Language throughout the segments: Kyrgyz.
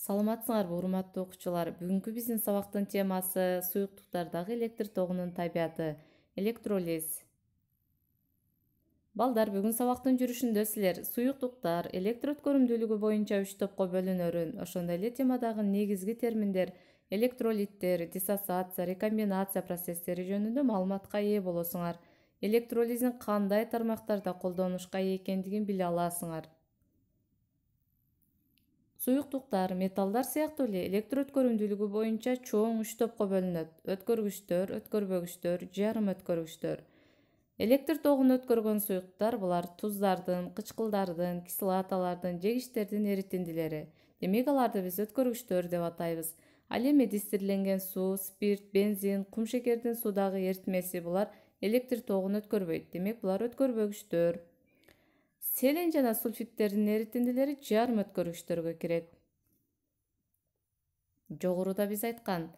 Саламатсыңарбы, урматтуу окуучулар. Бүгүнкү биздин сабактын темасы суюктуктардагы электр тогунун табияты, электролиз. Балдар, бүгүн сабактын жүрүшүндө силер суюктуктар электр өткөрүмдүүлүгү боюнча 3 топко бөлүнөрүн, ошондой эле темадагы негизги терминдер электролиттер, диссоциация, рекомбинация процесстери жөнүндө маалыматка ээ болосуңар. Электролиздин кандай тармактарда колдонушка ээ экендигин биле аласыңар. Суюктуктар металлдар сыяктуу эле электр өткөрүмдүүлүгү боюнча чоң 3 топко бөлүнөт: өткөргүчтөр, өткөрбөгүчтөр, жарым өткөргүчтөр. Электр тогун өткөргөн суюктуктар булар туздардын, кычкылдардын, кислоталардын, жегичтердин эритиндилери. Демек аларды биз өткөргүчтөр деп атайбыз. Ал эми дистирленген суу, спирт, бензин, кумшекердин суудагы эритмеси булар электр тогун өткөрбөйт. Демек булар өткөрбөгүчтөр. Селен жана сульфидтердин эритиндилери жарым өткөргүчтөргө кирет. Жогоруда биз айткан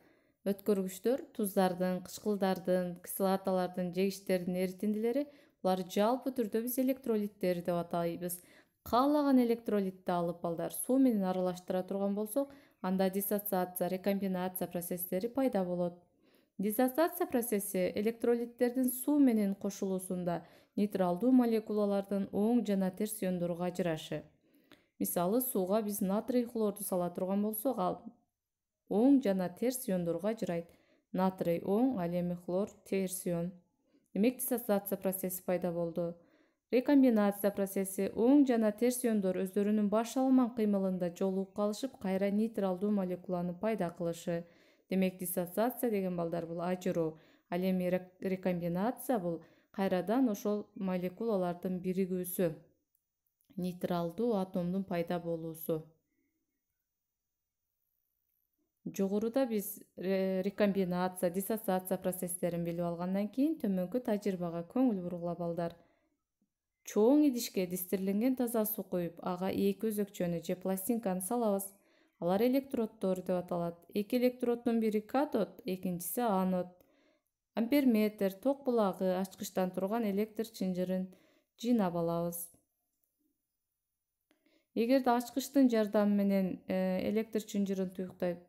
өткөргүчтөр туздардын, кычкылдардын, кислоталардын, жегичтердин эритиндилери булар жалпы түрдө биз электролиттер деп атайбыз. Каалаган электролитти алып балдар суу менен аралаштыра турган болсок, анда диссоциация, рекомбинация процесстери пайда болот. Диссоциация процесси электролиттердин суу менен кошулуусунда нейтралдуу молекулалардын оң жана терс иондорго ажырашы. Мисалы, сууга биз натрий хлорду сала турган болсок, ал оң жана терс иондорго ажырайт. Натрий оң, ал эми хлор терс ион. Демек диссоциация процесси пайда болду. Рекомбинация процесси оң жана терс иондор өздөрүнүн баш аламан кыймылында жолугуп калышып, кайра нейтралдуу молекуланы пайда кылышы. Демек диссоциация деген балдар бул ажыроо. Ал эми рекомбинация бул кайрадан ошол молекулалардын биригүүсү, нейтралдуу атомдун пайда болуусу. Жогоруда биз рекомбинация, диссоциация процесстерин билип алгандан кийин төмөнкү тажрыйбага көңүл бургула балдар. Чоң идишке дистирленген таза суу куюп, ага 2 өзөкчөнү же пластинканы салабыз. Алар электроддор деп аталат. 2 электроддун бири катод, экинчиси анод. Амперметр, ток булагы, ачкычтан турган электр чынжырын жыйнап алабыз. Эгерде ачкычтын жардамы менен электр чынжырын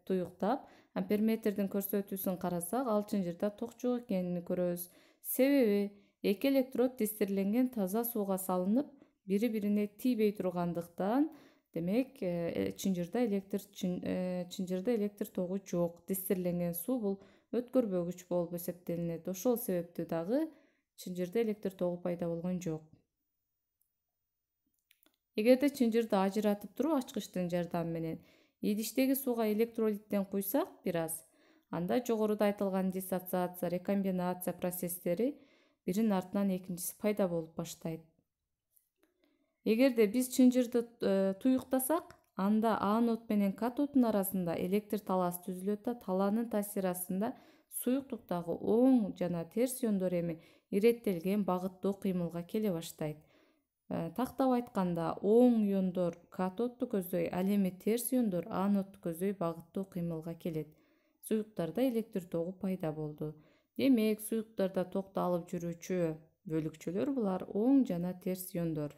туюктап, амперметрдин көрсөтүүсүн карасак, ал чынжырда ток жок экенин көрөбүз. Себеби 2 электрод дистирленген таза сууга салынып, бири-бирине тийбей тургандыктан, демек чынжырда электр тогу жок. Дистирленген суу бул өткөрбөгүч болуп эсептелинет. Ошол себептүү дагы чынжырда электр тогу пайда болгон жок. Эгерде чынжырды ажыратып туруп ачкычтын жардамы менен идиштеги сууга электролиттен куйсак бир аз, анда жогоруда айтылган диссоциация, рекомбинация процесстери биринин артынан экинчиси пайда болуп баштайт. Эгерде биз чынжырды туюктасак, анда анод менен катоддун арасында электр талас түзүлөт да, талаанын таасири астында суюктуктагы оң жана терс иондор эми иреттелген багыттуу кыймылга келе баштайт. Тактап айтканда, оң иондор катодду көздөй, ал эми терс иондор анодду көздөй багыттуу кыймылга келет. Суюктарда электр тогу пайда болду. Демек, суюктарда токту алып жүрүүчү бөлүкчөлөр булар оң жана терс иондор.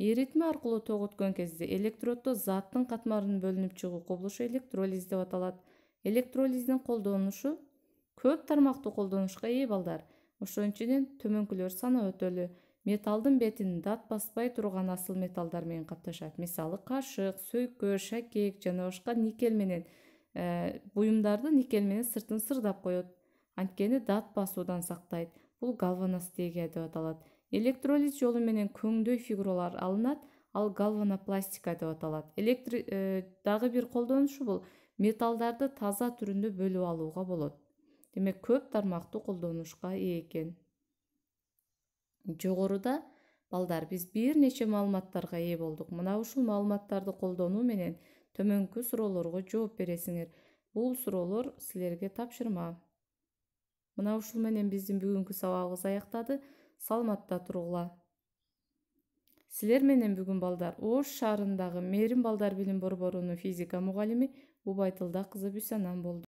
Эритме аркылуу ток өткөн кезде электроддо заттын катмарынын бөлүнүп чыгуу кубулушу электролиз деп аталат. Электролиздин колдонушу көп тармактуу колдонушка ээ балдар. Ошон үчүн төмөнкүлөр санап өтөлү. Металдын бетин дат баспай турган асыл металлдар менен капташат. Мисалы, кашык, сөйкө, шакек жана башка никель менен буюмдарды никель менен сыртын сырдап коет. Анткени дат басуудан сактайт. Бул галваностегия деп аталат. Электролиз жолу менен көңдөй фигуралар алынат, ал галванопластика деп аталат. Дагы бир колдонушу бул металлдарды таза түрүндө бөлүп алууга болот. Демек, көп тармактуу колдонушка ээ экен. Жогоруда балдар биз бир нече маалыматтарга ээ болдук. Мына ушул маалыматтарды колдонуу менен төмөнкү суроолорго жооп бересиңер. Бул суроолор силерге тапшырма. Мына ушул менен биздин бүгүнкү сабагыбыз аяктады. Саламатта тургула. Силер менен бүгүн балдар Ош шаарындагы Мээрим балдар билим борборунун физика мугалими Убайтылда кызы Бүйсанам болду.